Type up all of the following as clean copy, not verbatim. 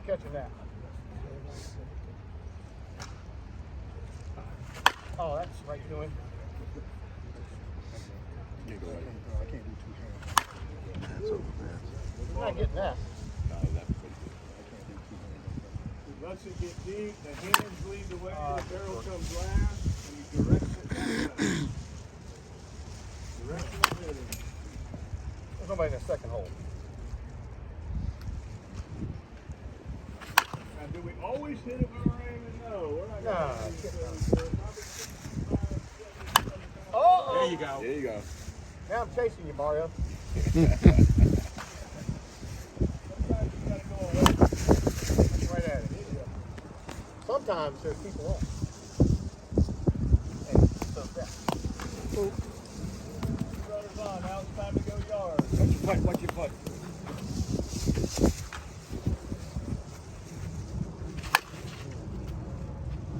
catching that. Oh, that's right to him. I can't do two hands. That's over there. You're not getting that. Once it gets deep, the hands lead the way, the barrel comes last, and you direct it that way. Direction of hitting. There's nobody in the second hole. Now, do we always hit it when we're aiming? No, we're not Nah, going to Oh! There you go. There you go. Now I'm chasing you, Mario. Right at it. Sometimes there's people on. Hey, so that. Runners on. Now it's time to go yard. Watch your putt.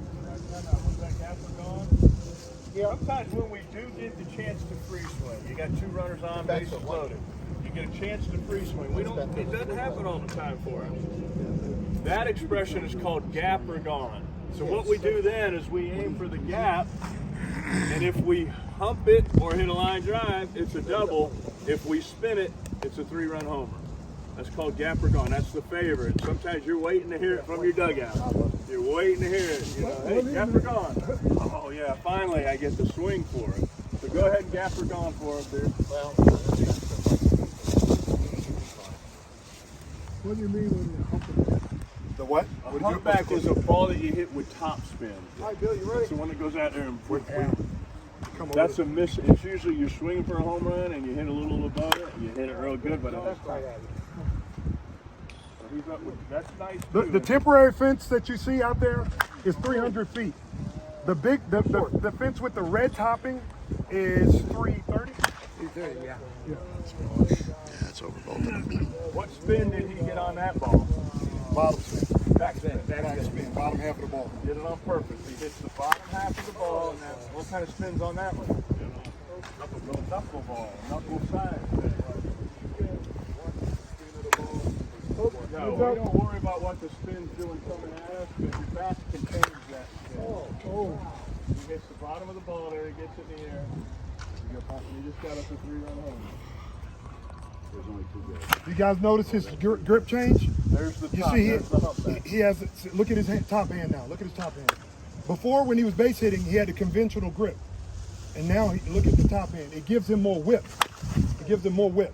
Was that gapper gone? Yeah. Sometimes when we do get the chance to free swing, you got two runners on, That's bases a one. loaded. You get a chance to free swing. It doesn't happen all the time for us. That expression is called gap or gone. So what we do then is we aim for the gap, and if we hump it or hit a line drive, it's a double. If we spin it, it's a three-run homer. That's called gap or gone. That's the favorite. Sometimes you're waiting to hear it from your dugout. You're waiting to hear it. You know, hey, gap or gone. Oh yeah, finally I get the swing for it. So go ahead and gap or gone for us, dude. Well, What do you mean when you hump it? The what? A humpback is a ball that you hit with top spin. all right, Bill, you That's ready? the one that goes out there and Come that's a miss. It's usually you're swinging for a home run and you hit a little above it and you hit it real good, but That's right at it. he's up with, that's nice The too. temporary fence that you see out there is 300 feet. The fence with the red topping is 330. Yeah. Yeah, it's over both of them. What spin did he get on that ball? Bottom spin. Back spin. Back spin. Bottom half of the ball. Did it on purpose. He hits the bottom half of the ball, and then what kind of spins on that one? Knuckle ball, knuckle side. No, we don't worry about what the spin's doing coming at us, because your bat can change that spin. He hits the bottom of the ball there, he gets it in the air. You just got us a three-run home. There's only two guys. You guys notice his grip change? There's the You top, see, there's the humpback. he has. Look at his top hand now. Look at his top hand. Before, when he was base hitting, he had a conventional grip, and now look at the top hand. It gives him more whip. It gives him more whip.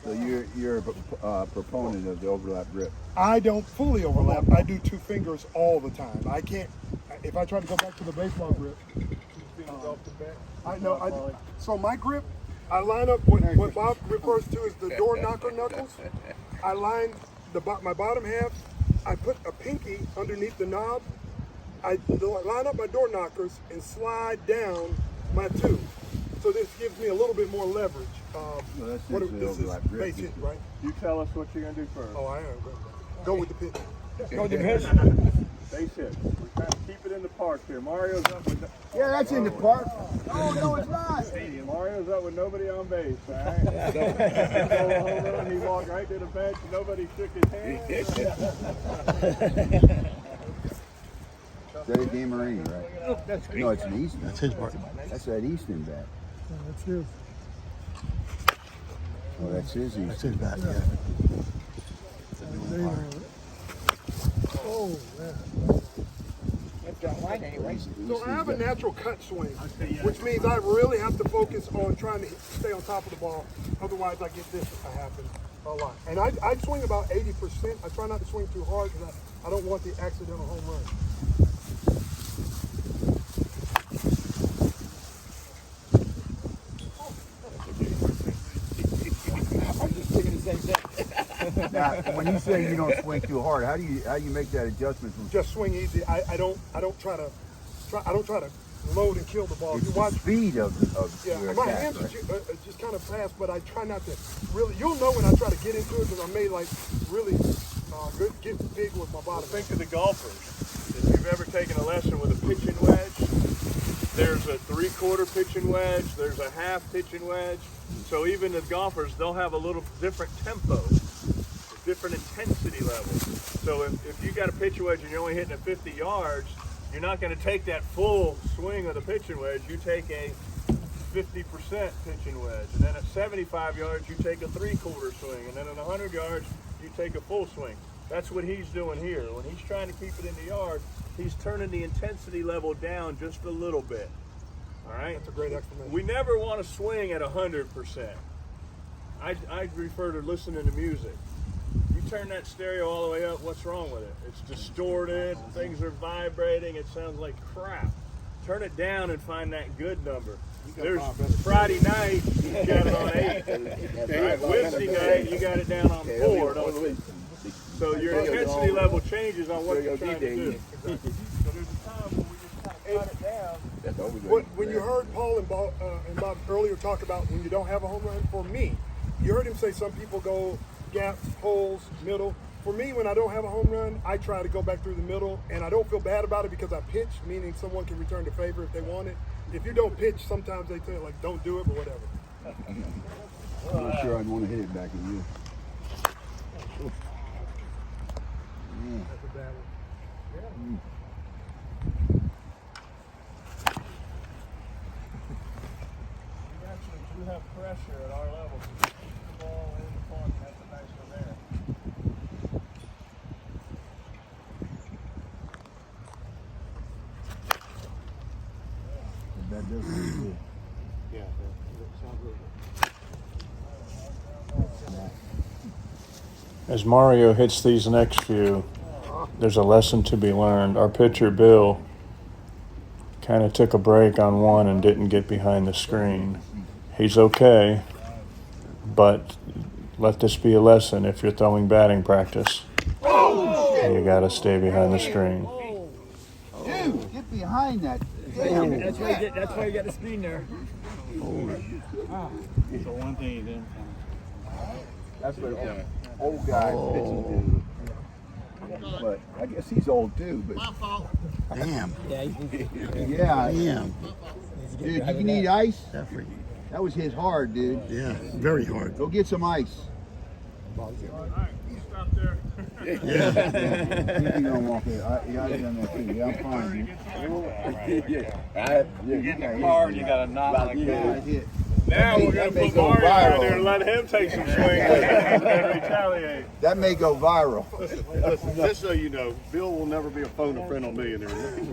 So you're a proponent of the overlap grip. I don't fully overlap. I do two fingers all the time. I can't. If I try to go back to the baseball grip, I know. So my grip, I line up what Bob refers to as the door knocker knuckles. I line my bottom half. I put a pinky underneath the knob. I line up my door knockers and slide down my two. So this gives me a little bit more leverage. that's What usually this is overlap grip. base hit, right? You tell us what you're going to do first. Oh, I am. Go with the pitch. Go with the pitch. Base hit. We're trying to keep it in the park here. Mario's up with Yeah, that's in the park. Oh, no, it's not. Mario's up with nobody on base, all right? Home run, he walked right to the bench, nobody shook his hand. Is that a game marine, right? That's No, it's an Eastern. That's his part. That's that Eastern bat. That's his. Oh, that's his Eastern. That's his bat, yeah. Oh, man. That's got mine anyway. So I have a natural cut swing, which means I really have to focus on trying to stay on top of the ball. Otherwise, I get this happen a lot. And I swing about 80%. I try not to swing too hard because I don't want the accidental home run. I'm just thinking the same thing. Now, when you say you don't swing too hard, how do you make that adjustment from? Just swing easy. I don't try to load and kill the ball. It's You the watch. speed of Yeah, your my attack, hands right? are just kind of fast, but I try not to really. You'll know when I try to get into it because I made like really good, get big with my bottom. Think of the golfers. If you've ever taken a lesson with a pitching wedge, there's a 3/4 pitching wedge, there's a half pitching wedge. So even the golfers, they'll have a little different tempo. different intensity levels. So if you got a pitching wedge and you're only hitting at 50 yards, you're not going to take that full swing of the pitching wedge. You take a 50% pitching wedge, and then at 75 yards you take a 3/4 swing, and then at 100 yards you take a full swing. That's what he's doing here. When he's trying to keep it in the yard, he's turning the intensity level down just a little bit. All right? That's a great explanation. We never want to swing at 100%. I refer to listening to music. You turn that stereo all the way up, what's wrong with it? It's distorted, things are vibrating, it sounds like crap. Turn it down and find that good number. There's Friday night, you got it on 8. Right? Wednesday night, you got it down on 4. Don't you? So your intensity level changes on what you're trying to do. So there's a time when we just kind of cut it down. When you heard Paul and Bob earlier talk about when you don't have a home run, for me, you heard him say some people go gaps, holes, middle. For me, when I don't have a home run, I try to go back through the middle, and I don't feel bad about it because I pitch, meaning someone can return the favor if they want it. If you don't pitch, sometimes they say, like, don't do it, but whatever. I'm not sure I'd want to hit it back at you. That's a bad one. We actually do have pressure at our level. So just keep the ball in the front. That's a nice one there. That does look good. Yeah, that sounds really good. As Mario hits these next few, there's a lesson to be learned. Our pitcher, Bill, kind of took a break on one and didn't get behind the screen. He's okay, but let this be a lesson if you're throwing batting practice. You got to stay behind the screen. Dude, get behind that. That's why you got the screen there. So one thing you didn't. That's what old guys pitching do. But I guess he's old too. But Damn. Yeah, yeah, Damn. dude, you need ice. That was hit hard, dude. Yeah, very hard. Go get some ice. All right, stop there. Yeah. You gonna walk it. Yeah, I done that too. Yeah, I'm fine, dude. You get in the car and you got a knot like that. Hit. Now we're going to put Mario out there and let him take some swings and retaliate. That may go viral. Listen, just so you know, Bill will never be a phone a friend on Millionaire.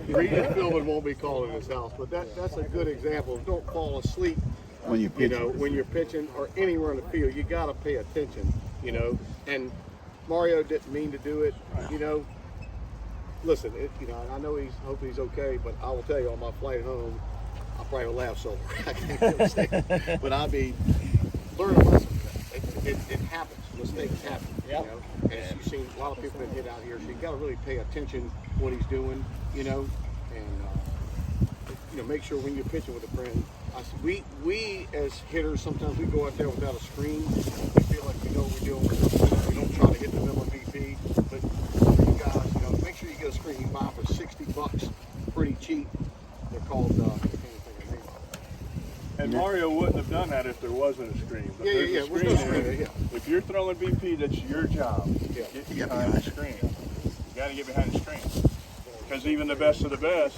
Regis Philbin won't be calling his house, but that's a good example. Don't fall asleep. When you pitch. When you're pitching or anywhere in the field, you got to pay attention. And Mario didn't mean to do it. Listen, I know hope he's okay, but I will tell you on my flight home, I'll probably laugh so hard I can't really say it. But I'll be learn a lesson. It happens. Mistakes happen. And you've seen a lot of people been hit out here, so you got to really pay attention what he's doing. And make sure when you're pitching with a friend. We as hitters sometimes we go out there without a screen. We feel like we know what we're doing. We don't try to hit the middle of BP. But you guys, make sure you get a screen. You buy them for $60, pretty cheap. They're called. I can't think of the name of it. And Mario wouldn't have done that if there wasn't a screen. But there's a with screen no there. screen, If you're throwing BP, that's your job. Yeah. Get behind the screen. You got to get behind the screen. Because even the best of the best,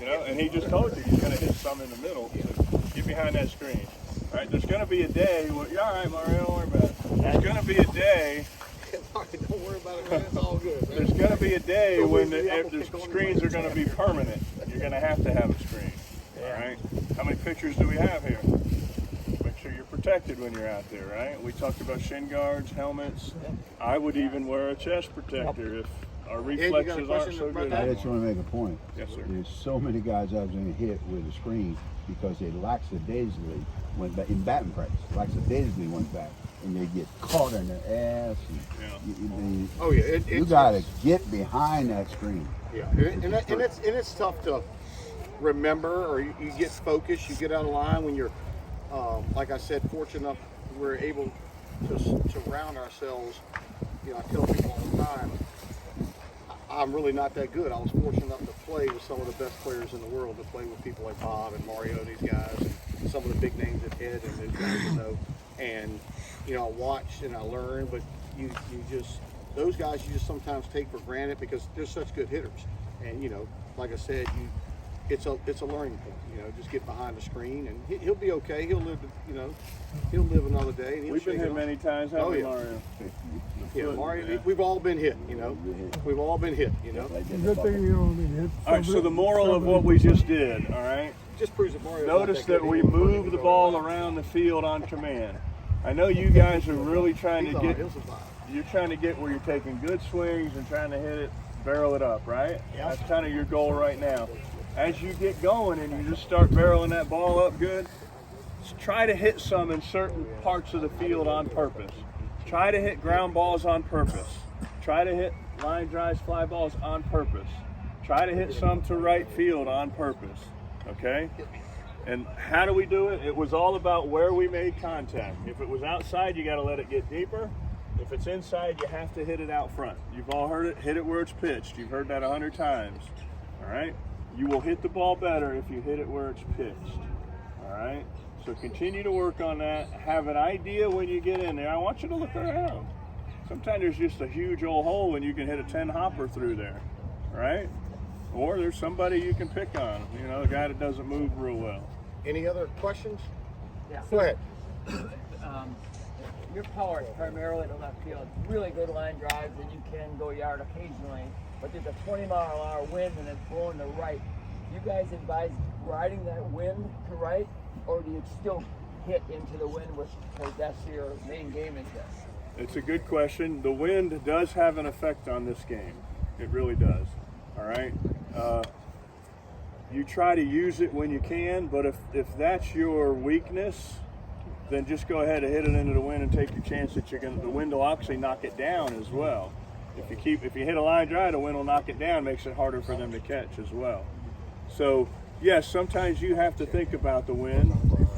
and he just told you he's going to hit some in the middle. So get behind that screen. All right, there's going to be a day. You're all right, Mario. Don't worry about it. There's going to be a day. Don't worry about it, man. It's all good. Man. There's going to be a day when the screens are going to be permanent. You're going to have a screen. All right. How many pitchers do we have here? Make sure you're protected when you're out there, right? We talked about shin guards, helmets. I would even wear a chest protector if our reflexes aren't so good. I just want to make a point. Yes, sir. There's so many guys I was going to hit with a screen because they lackadaisically went back in batting practice. Lackadaisically went back, and they get caught in their ass. And you got to get behind that screen. Yeah, and it's tough to remember, or you get focused, you get out of line when you're, like I said, fortunate enough we're able to surround ourselves. I tell people all the time, I'm really not that good. I was fortunate enough to play with some of the best players in the world, to play with people like Bob and Mario, these guys, and some of the big names at Ed and those guys, and you know, I watch and I learn, but you just, those guys you just sometimes take for granted because they're such good hitters. And you know, like I said, it's a learning point. You know, just get behind the screen and he'll be okay. He'll live, you know, he'll live another day. And he'll We've been shake hit it off. many times, haven't we, yeah. Mario? Yeah, Mario, we've all been hit. You know, we've all been hit. You know, Good thing you only hit. All right, so the moral of what we just did, all right? just proves that Mario. Notice that we move the ball around the field on command. I know you guys are really trying to get, you're trying to get where you're taking good swings and trying to hit it, barrel it up, right? Yeah. That's kind of your goal right now. As you get going and you just start barreling that ball up good, try to hit some in certain parts of the field on purpose. Try to hit ground balls on purpose. Try to hit line drives, fly balls on purpose. Try to hit some to right field on purpose, okay? And how do we do it? It was all about where we made contact. If it was outside, you got to let it get deeper. If it's inside, you have to hit it out front. You've all heard it, hit it where it's pitched. You've heard that 100 times, all right? You will hit the ball better if you hit it where it's pitched, all right? So continue to work on that. Have an idea when you get in there. I want you to look around. Sometimes there's just a huge old hole and you can hit a 10 hopper through there, all right? Or there's somebody you can pick on, you know, a guy that doesn't move real well. Any other questions? Yeah. Go ahead. Your power is primarily to left field. Really good line drives, and you can go yard occasionally. But there's a 20-mile-an-hour wind, and it's blowing to right. You guys advise riding that wind to right, or do you still hit into the wind because that's your main game is this? It's a good question. The wind does have an effect on this game. It really does. All right. You try to use it when you can, but if that's your weakness, then just go ahead and hit it into the wind and take your chance that the wind will actually knock it down as well. If you hit a line drive, the wind will knock it down, makes it harder for them to catch as well. So yes, sometimes you have to think about the wind.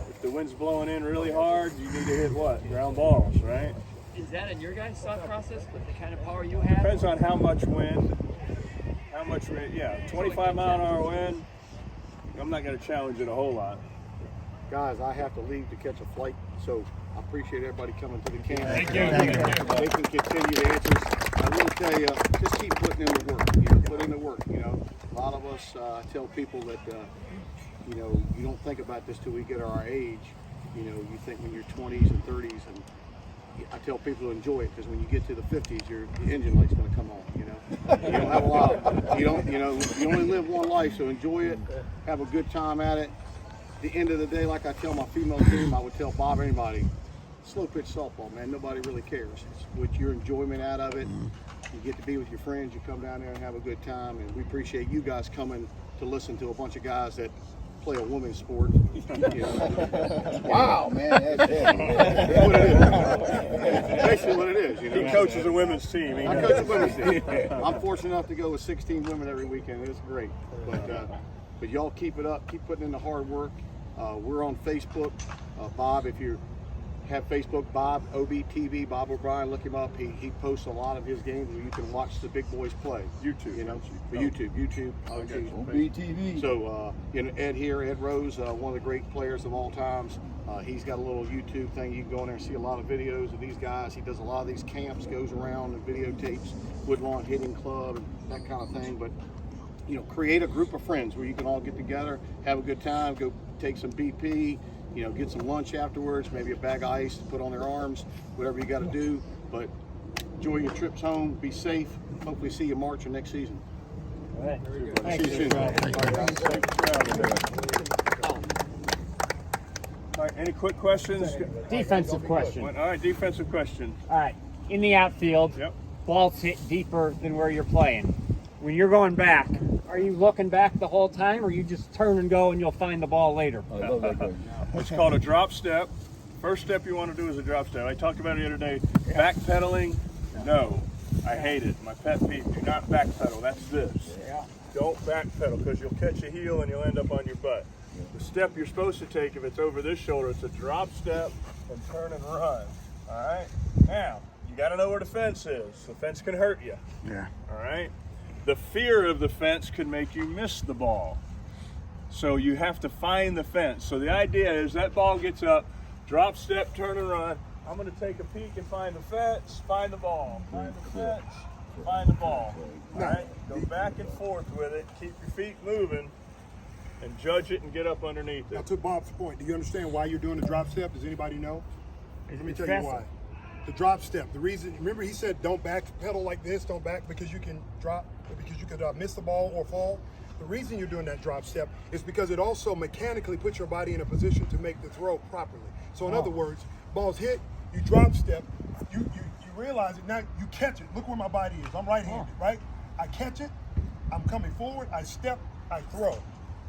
If the wind's blowing in really hard, you need to hit what? Ground balls, right? Is that in your guys' thought process with the kind of power you have? Depends on how much wind. Yeah, 25-mile-an-hour wind. I'm not going to challenge it a whole lot. Guys, I have to leave to catch a flight, so I appreciate everybody coming to the camp. Thank you. They can continue the answers. I will tell you, just keep putting in the work. You know, put in the work. You know, a lot of us tell people that you know, you don't think about this till we get our age. You know, you think when you're 20s and 30s, and I tell people to enjoy it because when you get to the 50s, your engine light's going to come on. You know, you don't have a lot of, you know, you only live one life, so enjoy it. Have a good time at it. At the end of the day, like I tell my female team, I would tell Bob or anybody, slow pitch softball, man. Nobody really cares. It's with your enjoyment out of it. You get to be with your friends. You come down there and have a good time, and we appreciate you guys coming to listen to a bunch of guys that play a women's sport. You know. Wow, man, that's it. What it is. Basically what it is. You know. He coaches a women's team. I coach a women's team. I'm fortunate enough to go with 16 women every weekend. It's great. But y'all keep it up. Keep putting in the hard work. We're on Facebook. Bob, if you have Facebook, Bob OBTV, Bob O'Brien, look him up. He posts a lot of his games where you can watch the big boys play. YouTube. You know, YouTube. OBTV. So, you know, Ed Rose, one of the great players of all times. He's got a little YouTube thing. You can go in there and see a lot of videos of these guys. He does a lot of these camps, goes around and videotapes Woodlawn Hitting Club and that kind of thing. But, you know, create a group of friends where you can all get together, have a good time, go take some BP, you know, get some lunch afterwards, maybe a bag of ice to put on their arms, whatever you got to do. But enjoy your trips home. Be safe. Hopefully see you March or next season. All right. See you soon. All right, guys. All right, any quick questions? Defensive question. All right, defensive question. All right, in the outfield, Yep. ball's hit deeper than where you're playing. When you're going back, are you looking back the whole time, or you just turn and go and you'll find the ball later? It's called a drop step. First step you want to do is a drop step. I talked about it the other day. Backpedaling, no. I hate it. My pet peeve. Do not backpedal. That's this. Don't backpedal because you'll catch a heel and you'll end up on your butt. The step you're supposed to take, if it's over this shoulder, it's a drop step and turn and run. All right? Now, you got to know where the fence is. The fence can hurt you. Yeah. All right? The fear of the fence could make you miss the ball. So you have to find the fence. So the idea is that ball gets up, Drop step, turn and run. I'm going to take a peek and find the fence, find the ball. Find the fence, find the ball. All right? Go back and forth with it. Keep your feet moving and judge it and get up underneath Now, it. to Bob's point, do you understand why you're doing the drop step? Does anybody know? Let me tell you why. The drop step. The reason, remember he said don't back pedal like this, don't back because you can drop, because you could miss the ball or fall. The reason you're doing that drop step is because it also mechanically puts your body in a position to make the throw properly. So in other words, balls hit, you drop step, you realize it, now you catch it. Look where my body is. I'm right-handed, right? I catch it, I'm coming forward, I step, I throw.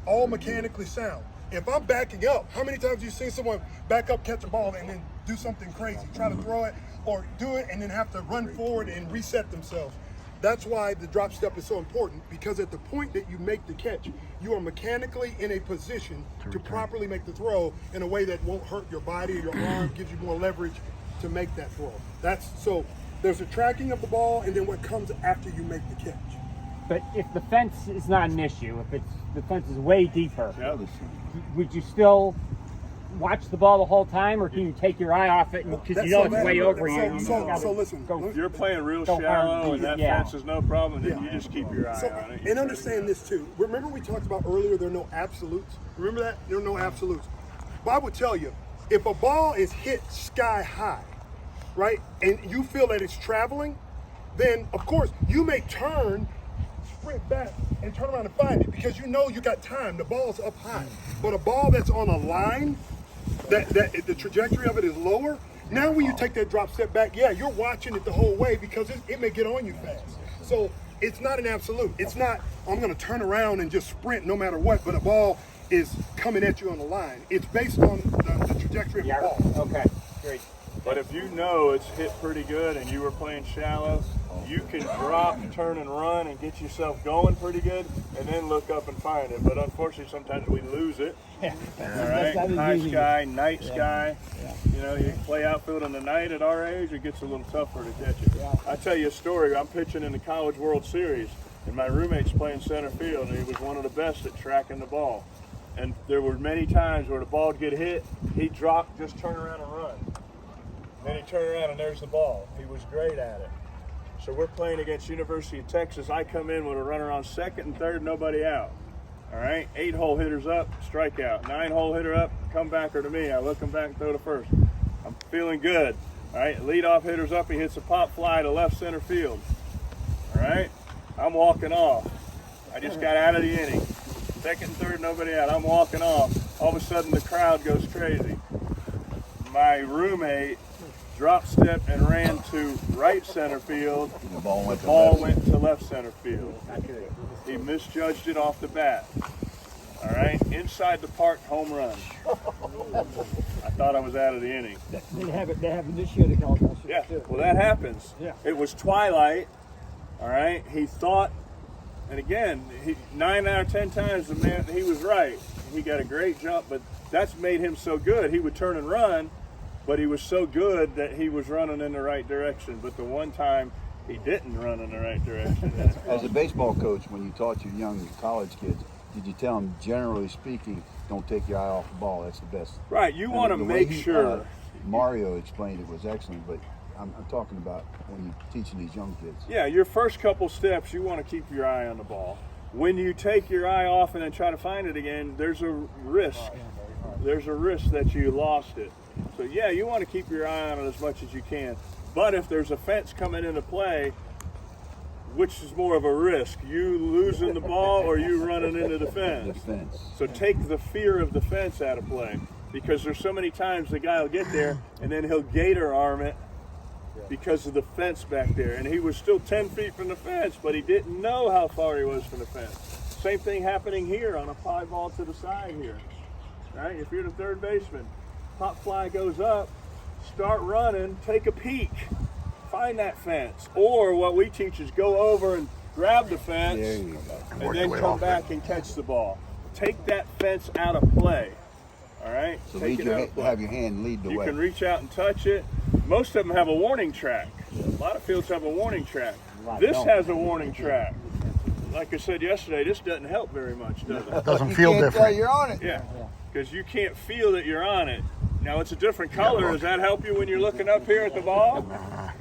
All mechanically sound. If I'm backing up, how many times have you seen someone back up, catch a ball, and then do something crazy, try to throw it, or do it and then have to run forward and reset themselves? That's why the drop step is so important, because at the point that you make the catch, you are mechanically in a position to properly make the throw in a way that won't hurt your body or your arm, gives you more leverage to make that throw. So there's a tracking of the ball and then what comes after you make the catch. But if the fence is not an issue, if the fence is way deeper, Yeah. would you still watch the ball the whole time, or can you take your eye off it because you know it's way over you? So listen. If you're playing real Go hard shallow deep, and that yeah. fence is no problem, then Yeah. you just keep your eye on it. And understand this too. Remember we talked about earlier, there are no absolutes. Remember that? There are no absolutes. Bob would tell you, if a ball is hit sky high, right, and you feel that it's traveling, then of course you may turn, sprint back, and turn around and find it because you know you got time. The ball's up high. But a ball that's on a line, that the trajectory of it is lower. Now when you take that drop step back, yeah, you're watching it the whole way because it may get on you fast. So it's not an absolute. It's not, I'm going to turn around and just sprint no matter what, but a ball is coming at you on the line. It's based on the trajectory of the ball. Okay, great. But if you know it's hit pretty good and you were playing shallow, you can drop, turn and run and get yourself going pretty good and then look up and find it. But unfortunately, sometimes we lose it. Yeah. All right, high sky, night sky. You know, you play outfield in the night at our age, it gets a little tougher to catch it. I tell you a story. I'm pitching in the College World Series, and my roommate's playing center field, and he was one of the best at tracking the ball. And there were many times where the ball would get hit, he'd drop, just turn around and run. Then he'd turn around and there's the ball. He was great at it. So we're playing against University of Texas. I come in with a runner on second and third, nobody out. All right, 8-hole hitters up, strikeout. 9-hole hitter up, comebacker to me. I look him back and throw to first. I'm feeling good. All right, leadoff hitter's up. He hits a pop fly to left center field. All right, I'm walking off. I just got out of the inning. Second and third, nobody out. I'm walking off. All of a sudden, the crowd goes crazy. My roommate drop step and ran to right center field. The ball went The to ball left. went to left center field. He misjudged it off the bat. All right, inside the park, home run. I thought I was out of the inning. They have it this year, the California. Yeah, well that happens. Yeah. It was twilight. All right, he thought, and again, 9 out of 10 times the man, he was right. He got a great jump, but that's made him so good. He would turn and run, but he was so good that he was running in the right direction. But the one time he didn't run in the right direction. As a baseball coach, when you taught your young college kids, did you tell them, generally speaking, don't take your eye off the ball? That's the best. Right, you And want to the way make he, sure. Mario explained it was excellent, but I'm talking about when you're teaching these young kids. Yeah, your first couple steps, you want to keep your eye on the ball. When you take your eye off and then try to find it again, there's a risk. There's a risk that you lost it. So yeah, you want to keep your eye on it as much as you can. But if there's a fence coming into play, which is more of a risk? You losing the ball or you running into the fence? Defense. So take the fear of the fence out of play, because there's so many times the guy will get there and then he'll gator arm it because of the fence back there. And he was still 10 feet from the fence, but he didn't know how far he was from the fence. Same thing happening here on a fly ball to the side here. Right? If you're the third baseman, pop fly goes up, start running, take a peek, find that fence. Or what we teach is go over and grab the fence There you go. and then come back and catch the ball. Take that fence out of play. All right? So Take lead it out of play. have your hand lead the You way. can reach out and touch it. Most of them have a warning track. A lot of fields have a warning track. This has a warning track. Like I said yesterday, this doesn't help very much, does it? Doesn't feel different. You're on it. Yeah, because you can't feel that you're on it. Now it's a different color. Does that help you when you're looking up here at the ball?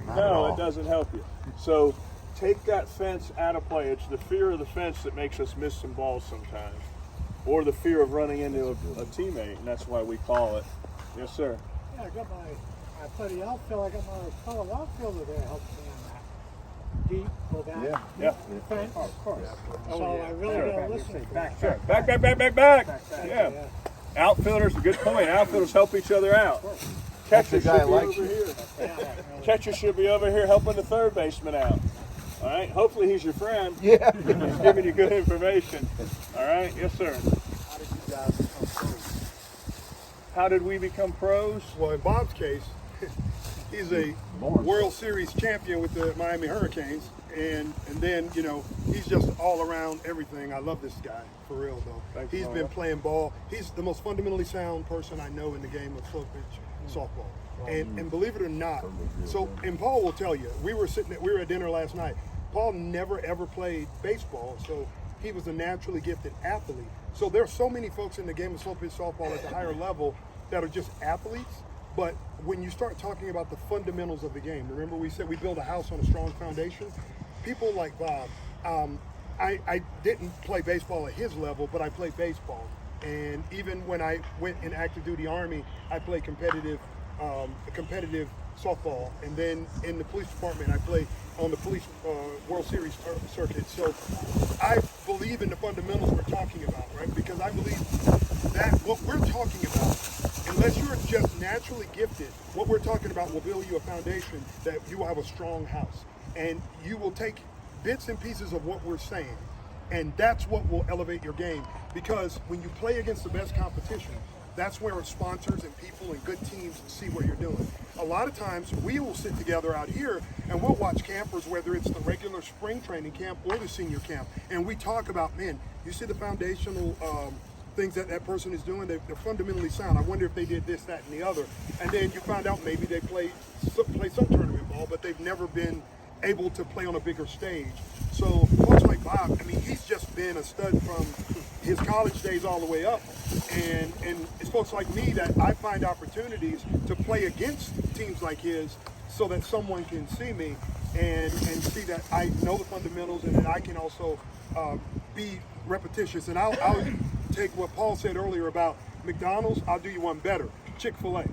No, it doesn't help you. So take that fence out of play. It's the fear of the fence that makes us miss some balls sometimes, or the fear of running into a teammate, and that's why we call it. Yes, sir. Yeah, I played the outfield. I got my fellow outfielder there helping me on that. Deep, go back. Yeah. Fence. Of course. So I really gotta listen. Back. Back. Yeah. Outfielders, a good point. Outfielders help each other out. Catcher should be over here. Catcher should be over here helping the third baseman out. All right. Hopefully he's your friend. Yeah. He's giving you good information. All right. Yes, sir. How did we become pros? Well, in Bob's case, he's a World Series champion with the Miami Hurricanes, and then, you know, he's just all around everything. I love this guy, for real, though. He's been playing ball. He's the most fundamentally sound person I know in the game of slow pitch softball. And believe it or not, and Paul will tell you, we were at dinner last night. Paul never ever played baseball, so he was a naturally gifted athlete. So there are so many folks in the game of slow pitch softball at the higher level that are just athletes. But when you start talking about the fundamentals of the game, remember we said we build a house on a strong foundation? People like Bob, I didn't play baseball at his level, but I played baseball. And even when I went in active duty Army, I played competitive softball. And then in the police department, I played on the police World Series circuit. So I believe in the fundamentals we're talking about, right? Because I believe that what we're talking about, unless you're just naturally gifted, what we're talking about will build you a foundation that you will have a strong house. And you will take bits and pieces of what we're saying, and that's what will elevate your game. Because when you play against the best competition, that's where sponsors and people and good teams see what you're doing. A lot of times we will sit together out here and we'll watch campers, whether it's the regular spring training camp or the senior camp, and we talk about, man, you see the foundational things that person is doing, they're fundamentally sound. I wonder if they did this, that, and the other. And then you find out maybe they play some tournament ball, but they've never been able to play on a bigger stage. So folks like Bob, I mean, he's just been a stud from his college days all the way up. And it's folks like me that I find opportunities to play against teams like his so that someone can see me and see that I know the fundamentals and that I can also be repetitious. And I'll take what Paul said earlier about McDonald's. I'll do you one better. Chick-fil-A.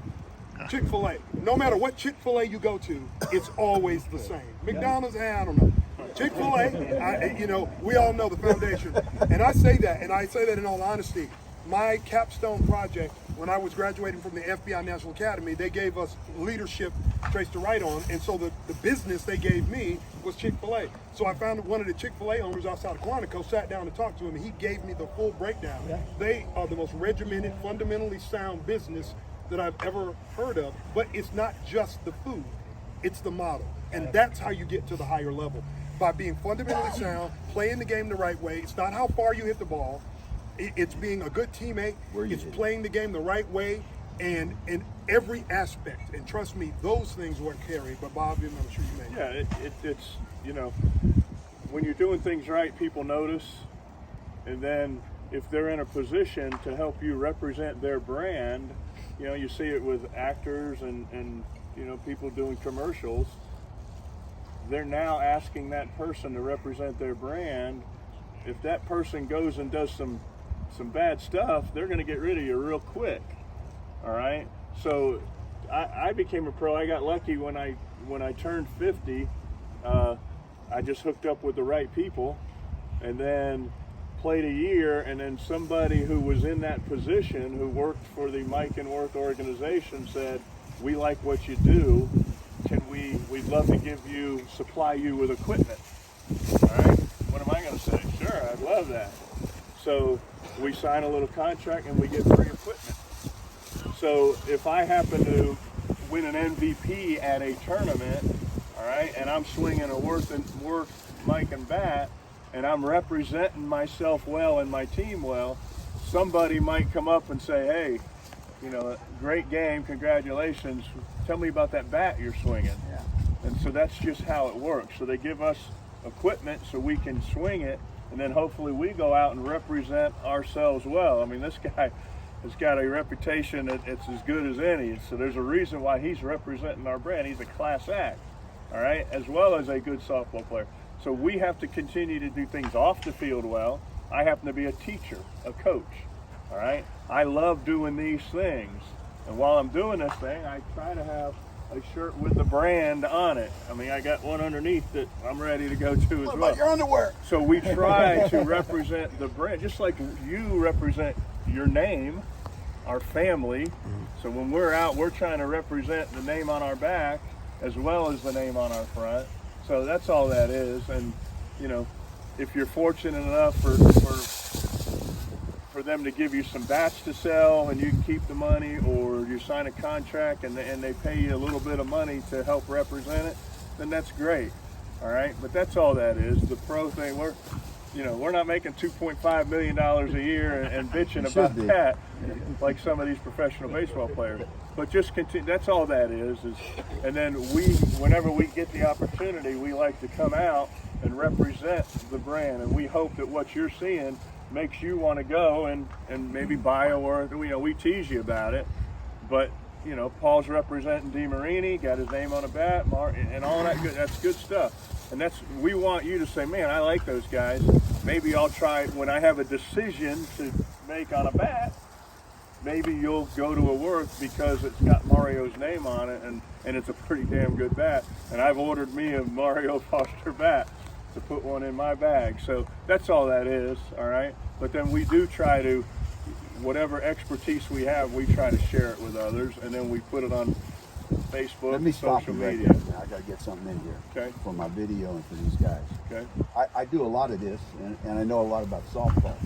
Chick-fil-A. No matter what Chick-fil-A you go to, it's always the same. McDonald's, I don't know. Chick-fil-A, you know, we all know the foundation. And I say that in all honesty. My capstone project, when I was graduating from the FBI National Academy, they gave us leadership traits to write on. And so the business they gave me was Chick-fil-A. So I found one of the Chick-fil-A owners outside of Quantico, sat down and talked to him, and he gave me the full breakdown. They are the most regimented, fundamentally sound business that I've ever heard of. But it's not just the food, it's the model. And that's how you get to the higher level. By being fundamentally sound, playing the game the right way. It's not how far you hit the ball. It's being a good teammate. It's playing the game the right way, and in every aspect. And trust me, those things weren't carried. But Bob, I'm sure you may. Yeah, it's, you know, when you're doing things right, people notice. And then if they're in a position to help you represent their brand, you know, you see it with actors and you know, people doing commercials. They're now asking that person to represent their brand. If that person goes and does some bad stuff, they're going to get rid of you real quick. All right. So I became a pro. I got lucky when I turned 50. I just hooked up with the right people, and then played a year. And then somebody who was in that position, who worked for the Mike and Worth organization, said, "We like what you do. We'd love to supply you with equipment." All right. What am I going to say? Sure, I'd love that. So we sign a little contract and we get free equipment. So if I happen to win an MVP at a tournament, all right, and I'm swinging a Worth Mike and bat, and I'm representing myself well and my team well, somebody might come up and say, "Hey, you know, great game, congratulations. Tell me about that bat you're swinging." Yeah. And so that's just how it works. So they give us equipment so we can swing it, and then hopefully we go out and represent ourselves well. I mean, this guy has got a reputation that it's as good as any. So there's a reason why he's representing our brand. He's a class act, all right, as well as a good softball player. So we have to continue to do things off the field well. I happen to be a teacher, a coach, all right? I love doing these things. And while I'm doing this thing, I try to have a shirt with the brand on it. I mean, I got one underneath that I'm ready to go to as well. What about your underwear? So we try to represent the brand, just like you represent your name, our family. So when we're out, we're trying to represent the name on our back as well as the name on our front. So that's all that is. And, you know, if you're fortunate enough for them to give you some bats to sell and you can keep the money, or you sign a contract and they pay you a little bit of money to help represent it, then that's great. All right, but that's all that is. The pro thing, we're not making $2.5 million a year and bitching about that like some of these professional baseball players. But just continue. That's all that is. And then whenever we get the opportunity, we like to come out and represent the brand. And we hope that what you're seeing makes you want to go and maybe buy a word. We tease you about it, but Paul's representing DeMarini, got his name on a bat, and all that good. That's good stuff. And we want you to say, man, I like those guys. Maybe I'll try when I have a decision to make on a bat. Maybe you'll go to a Worth because it's got Mario's name on it, and it's a pretty damn good bat. And I've ordered me a Mario Foster bat to put one in my bag. So that's all that is, all right? But then we do try to, whatever expertise we have, we try to share it with others, and then we put it on Facebook, Let me stop social you right media. there. I got to get something in here Okay. for my video and for these guys. Okay. I do a lot of this, and I know a lot about softball.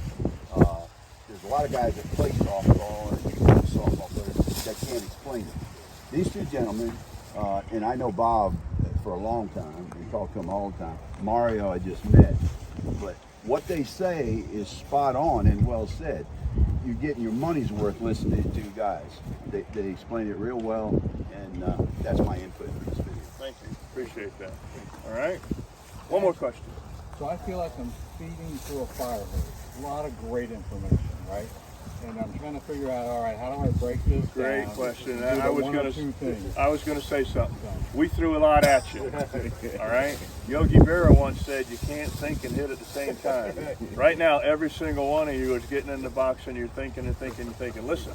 There's a lot of guys that play softball and play softball players that can't explain it. These two gentlemen, and I know Bob for a long time, we talk to him all the time. Mario I just met, but what they say is spot on and well said. You're getting your money's worth listening to two guys. They explain it real well, and that's my input for this video. Thank you. Appreciate that. All right. One more question. So I feel like I'm feeding through a fire hose. A lot of great information, right? And I'm trying to figure out, all right, how do I break this Great down? question. Do I the was one or gonna two things. say something. We threw a lot at you. All right. Yogi Berra once said you can't think and hit at the same time. Right now, every single one of you is getting in the box and you're thinking and thinking and thinking. Listen,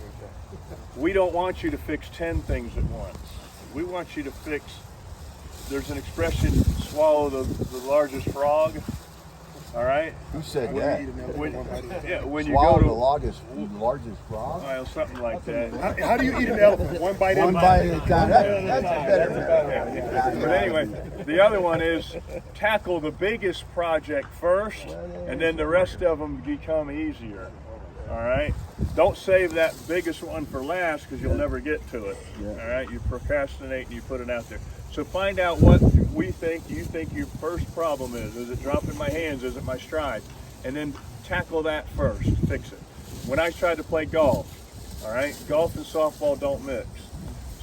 we don't want you to fix 10 things at once. We want you to fix. There's an expression: swallow the largest frog. All right. Who said that? When you Swallow go the largest frog? well, something like that. How do you eat an elephant? One bite One in. bite at a time. That's better. But anyway, the other one is tackle the biggest project first, and then the rest of them become easier. All right. Don't save that biggest one for last because you'll never get to it. Yeah. All right. You procrastinate and you put it out there. So find out what you think your first problem is. Is it dropping my hands? Is it my stride? And then tackle that first. Fix it. When I tried to play golf, all right, golf and softball don't mix.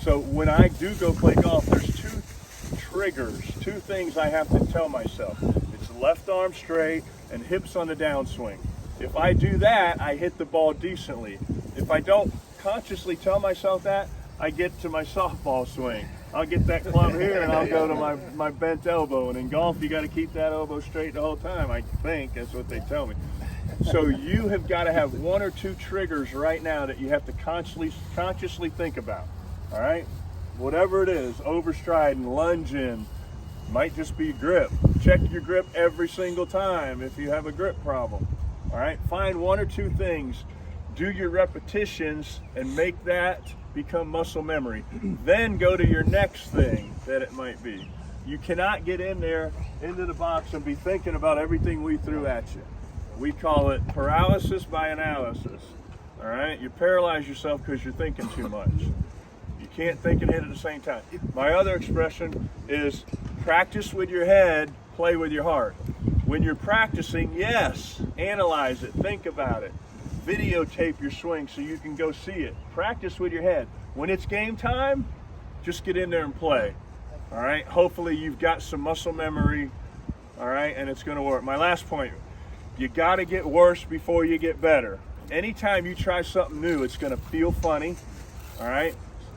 So when I do go play golf, there's two triggers, two things I have to tell myself. It's left arm straight and hips on the downswing. If I do that, I hit the ball decently. If I don't consciously tell myself that, I get to my softball swing. I'll get that club here and I'll go to my bent elbow. And in golf, you got to keep that elbow straight the whole time, I think. That's what they tell me. So you have got to have one or two triggers right now that you have to consciously think about. All right? Whatever it is, overstriding, lunging, might just be grip. Check your grip every single time if you have a grip problem. All right? Find one or two things. Do your repetitions and make that become muscle memory. Then go to your next thing that it might be. You cannot get in there into the box and be thinking about everything we threw at you. We call it paralysis by analysis. All right? You paralyze yourself because you're thinking too much. You can't think and hit at the same time. My other expression is practice with your head, play with your heart. When you're practicing, yes, analyze it, think about it. Videotape your swing so you can go see it. Practice with your head. When it's game time, just get in there and play. All right? Hopefully you've got some muscle memory, all right, and it's going to work. My last point, you got to get worse before you get better. anytime you try something new, it's going to feel funny. All right.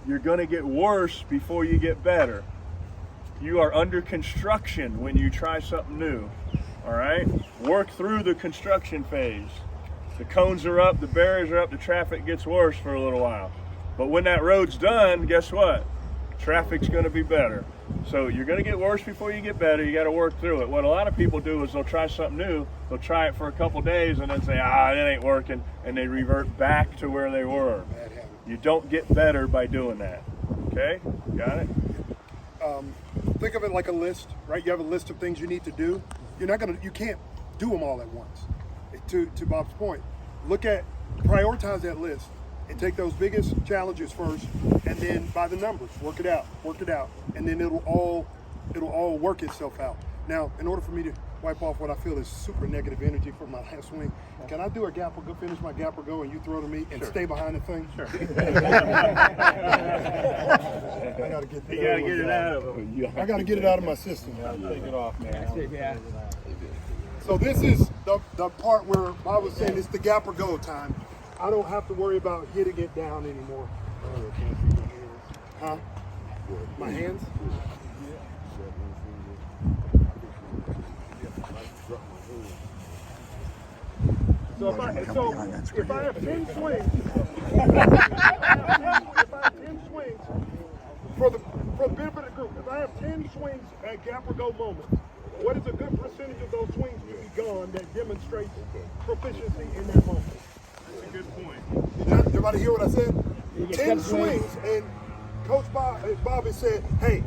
You're going to get worse before you get better. You are under construction when you try something new. All right. Work through the construction phase. The cones are up, the barriers are up, the traffic gets worse for a little while. But when that road's done, guess what? Traffic's going to be better. So you're going to get worse before you get better. You got to work through it. What a lot of people do is they'll try something new, they'll try it for a couple days and then say, it ain't working, and they revert back to where they were. You don't get better by doing that. Okay? Got it? Think of it like a list, right? You have a list of things you need to do. You can't do them all at once. To Bob's point, prioritize that list and take those biggest challenges first, and then by the numbers, work it out, and then it'll all work itself out. Now, in order for me to wipe off what I feel is super negative energy from my last swing, can I do a gap or go, finish my gap or go, and you throw to me and stay behind the thing? Sure. I gotta get You gotta get it out of them. I gotta get it out of my system. Take it off, man. Yeah. So this is the part where Bob was saying it's the gap or go time. I don't have to worry about hitting it down anymore. Huh? My hands? So if I have 10 swings, for the benefit of the group, if I have 10 swings at gap or go moments, what is a good percentage of those swings to be gone that demonstrates proficiency in that moment? That's a good point. Did everybody hear what I said? 10 swings, and Coach Bobby said, hey,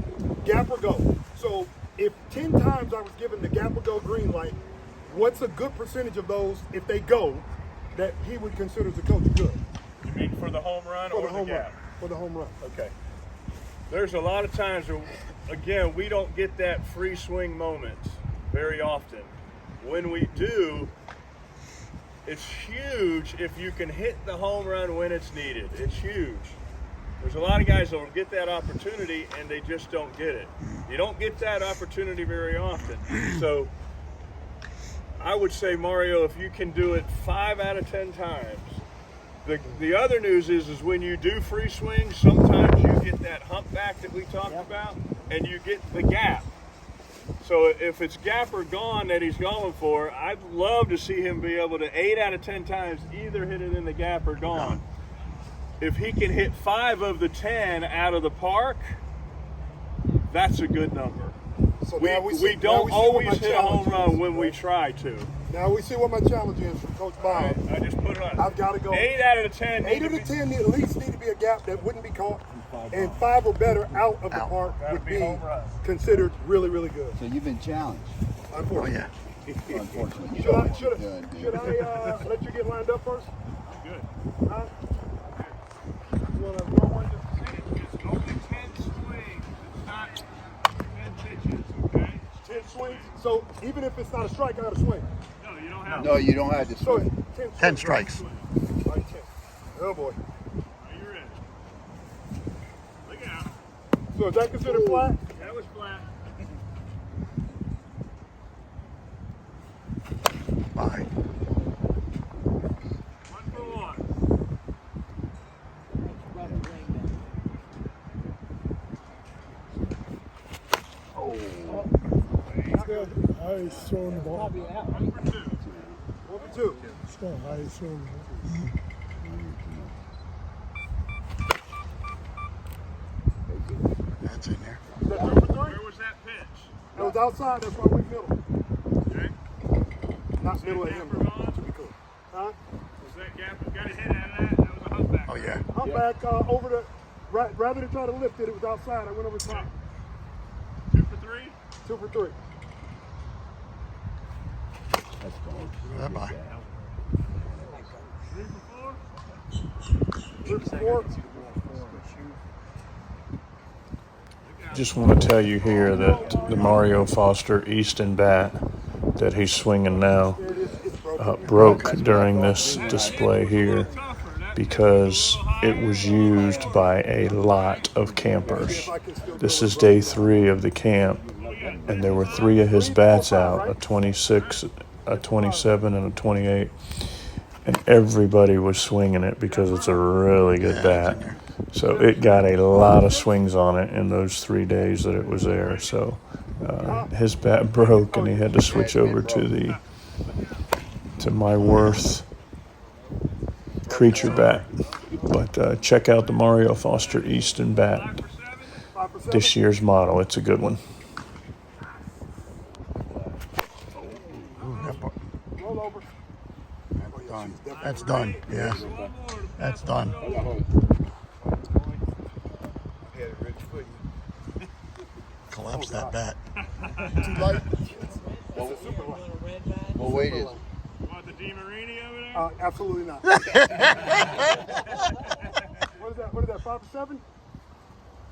gap or go. So if 10 times I was given the gap or go green light, what's a good percentage of those, if they go, that he would consider the coach good? You mean for the home run or the gap? For the home run. Okay. There's a lot of times where, again, we don't get that free swing moment very often. When we do, it's huge if you can hit the home run when it's needed. It's huge. There's a lot of guys that will get that opportunity and they just don't get it. You don't get that opportunity very often. So I would say, Mario, if you can do it 5 out of 10 times. The other news is when you do free swings, sometimes you get that humpback that we talked about, and you get the gap. So if it's gap or gone that he's going for, I'd love to see him be able to 8 out of 10 times either hit it in the gap or gone. If he can hit 5 of the 10 out of the park, that's a good number. So We don't always hit a home run when we try to. Now we see what my challenge is from Coach Bob. I just put it on. I've got to go. 8 out of the 10. 8 of the 10 at least need to be a gap that wouldn't be caught, and 5 or better out of the park would be considered really, really good. So you've been challenged. Unfortunately. Unfortunately. Should I let you get lined up first? Good. Huh? You want to throw one? It's only 10 swings. It's not 10 pitches, okay? 10 swings. So even if it's not a strike, I got to swing. No, you don't have No, you don't have to So swing. 10 strikes. Right, 10. Oh boy. Are you ready? Look out. So is that considered flat? That was flat. Bye. 1 for 1. Good. He's throwing the ball. 1 for 2. 1 for 2. Still high, so That's in there. Is that 3 for 3? Where was that pitch? It was outside. That's why we middle. Okay. Not middle of Gap him. or gone? To be cool. Huh? Was that gap? Got a hit out of that? That was a humpback. Oh, yeah. Humpback over the. Rather than try to lift it, it was outside. I went over top. 2 for 3? 2 for 3. Bye-bye. 3 for 4? 3 for 4. Just want to tell you here that the Mario Foster Easton bat that he's swinging now broke during this display here because it was used by a lot of campers. This is day 3 of the camp, and there were 3 of his bats out, a 26, a 27, and a 28. and everybody was swinging it because it's a really good bat. So it got a lot of swings on it in those 3 days that it was there. So his bat broke, and he had to switch over to my Worth Creature bat. But check out the Mario Foster Easton bat. This year's model. It's a good one. Done. That's done. Yeah. That's done. Collapse that bat. Too light? What weight is it? Want the DeMarini over there? Absolutely not. What is that, 5 for 7?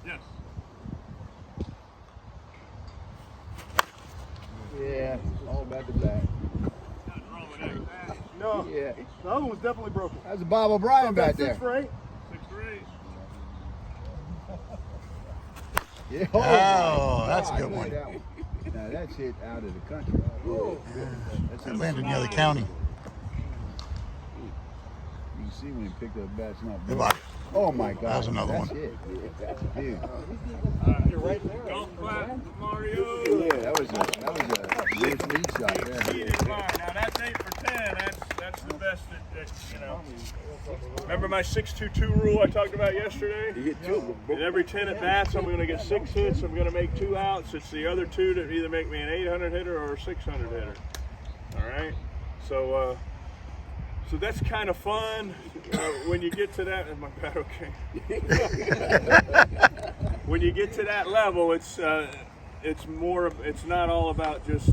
Yes. Yeah, all about the bat. Nothing wrong with that. No. Yeah, The other one's definitely broken. that's a Bob O'Brien bat there. 6 for 8? 6'3". Yeah. Oh, that's a good one. Now that's hit out of the country. That landed near the county. You can see when he picked up bat, it's not Goodbye. broken. Oh my God. That was another that's one. It. That's big. You're right there. Golf clap, Mario. Yeah, that was a Worth lead shot there. He did fine. Now that's 8 for 10. That's the best that you know. Remember my 6-2-2 rule I talked about yesterday? You hit 2. At every 10 at bats, I'm going to get 6 hits. I'm going to make 2 outs. It's the other 2 that either make me an 800 hitter or a 600 hitter. All right. So that's kind of fun when you get to that. Is my bat okay? When you get to that level, it's more. It's not all about just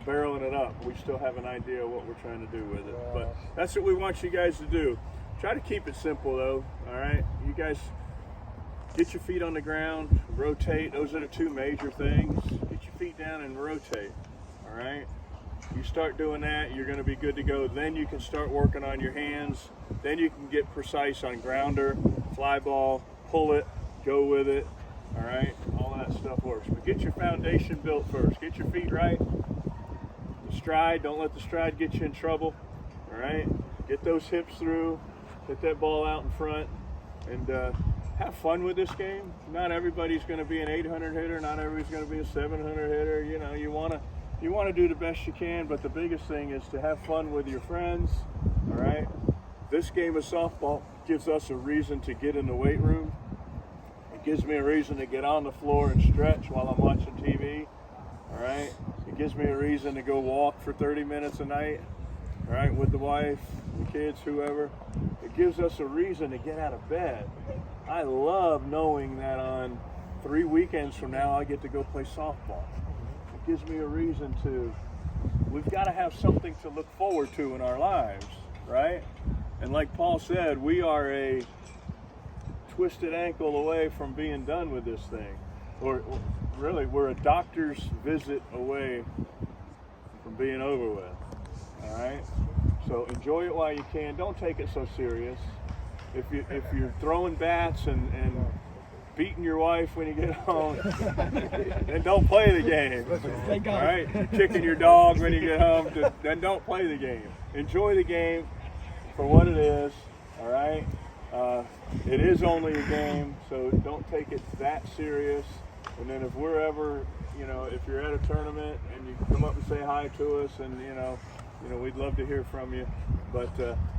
barreling it up. We still have an idea of what we're trying to do with it. But that's what we want you guys to do. Try to keep it simple, though. All right, you guys get your feet on the ground, rotate. Those are the 2 major things. Get your feet down and rotate. All right. You start doing that, you're going to be good to go. Then you can start working on your hands. Then you can get precise on grounder, fly ball, pull it, go with it. All right, all that stuff works. But get your foundation built first. Get your feet right. The stride, don't let the stride get you in trouble. All right, get those hips through. Hit that ball out in front, and have fun with this game. Not everybody's going to be an 800 hitter. Not everybody's going to be a 700 hitter. You know, you want to do the best you can, but the biggest thing is to have fun with your friends. All right, this game of softball gives us a reason to get in the weight room. It gives me a reason to get on the floor and stretch while I'm watching TV. All right, it gives me a reason to go walk for 30 minutes a night. All right, with the wife, the kids, whoever. It gives us a reason to get out of bed. I love knowing that on 3 weekends from now I get to go play softball. It gives me a reason to. We've got to have something to look forward to in our lives, right? And like Paul said, we are a twisted ankle away from being done with this thing. Or really, we're a doctor's visit away from being over with. All right? So enjoy it while you can. Don't take it so serious. If you're throwing bats and beating your wife when you get home, then don't play the game. All right? You're kicking your dog when you get home, then don't play the game. Enjoy the game for what it is. All right? It is only a game, so don't take it that serious. And then if we're ever, if you're at a tournament and you come up and say hi to us, and we'd love to hear from you. But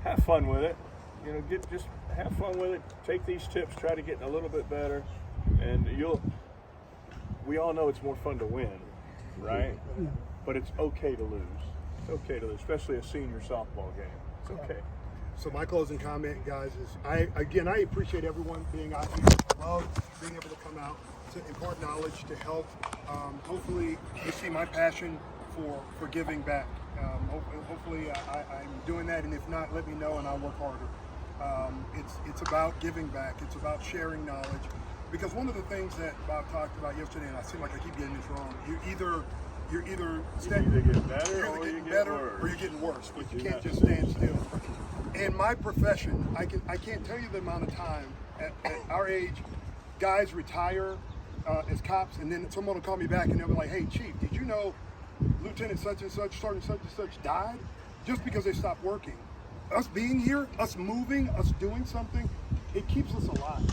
have fun with it. Just have fun with it. Take these tips. Try to get a little bit better, and we all know it's more fun to win, right? But it's okay to lose. It's okay to lose, especially a senior softball game. It's okay. So my closing comment, guys, is I appreciate everyone being out here. I love being able to come out to impart knowledge, to help. Hopefully you see my passion for giving back. Hopefully I'm doing that, and if not, let me know and I'll work harder. It's about giving back. It's about sharing knowledge. Because one of the things that Bob talked about yesterday, and I seem like I keep getting this wrong, you're either getting better or you're getting worse, but you can't just stand still. In my profession, I can't tell you the amount of time at our age, guys retire as cops, and then someone will call me back and they'll be like, "Hey, Chief, did you know Lieutenant such and such, Sergeant such and such died?" just because they stop working. Us being here, us moving, us doing something, it keeps us alive.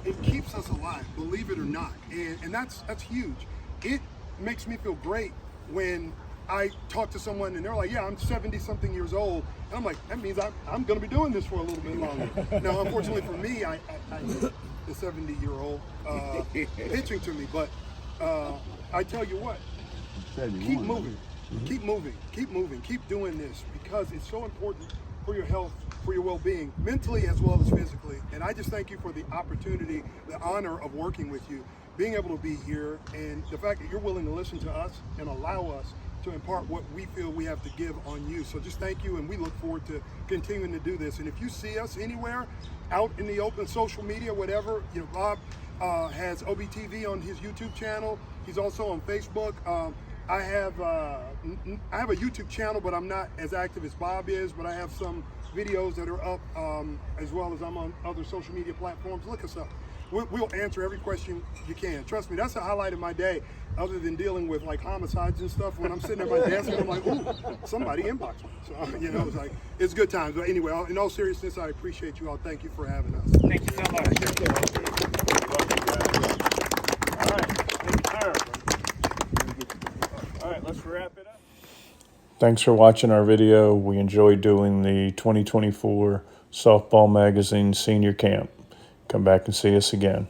It keeps us alive, believe it or not. And that's huge. It makes me feel great when I talk to someone and they're like, yeah, I'm 70 something years old. And I'm like, that means I'm going to be doing this for a little bit longer. Now, unfortunately for me, I the 70-year-old pitching to me, but I tell you what, keep moving, keep moving, keep moving, keep doing this, because it's so important for your health, for your well-being, mentally as well as physically. And I just thank you for the opportunity, the honor of working with you, being able to be here, and the fact that you're willing to listen to us and allow us to impart what we feel we have to give on you. So just thank you, and we look forward to continuing to do this. And if you see us anywhere out in the open, social media, whatever, you know, Bob has OBTV on his YouTube channel. He's also on Facebook. I have a YouTube channel, but I'm not as active as Bob is, but I have some videos that are up, as well as I'm on other social media platforms. Look us up. We'll answer every question you can. Trust me, that's the highlight of my day, other than dealing with like homicides and stuff. When I'm sitting at my desk and I'm like, ooh, somebody inboxed me. So, you know, it's good times. But anyway, in all seriousness, I appreciate you all. Thank you for having us. Thank you so much. All right, thank you, sir. All right, let's wrap it up. Thanks for watching our video. We enjoyed doing the 2024 Softball Magazine Senior Camp. Come back and see us again.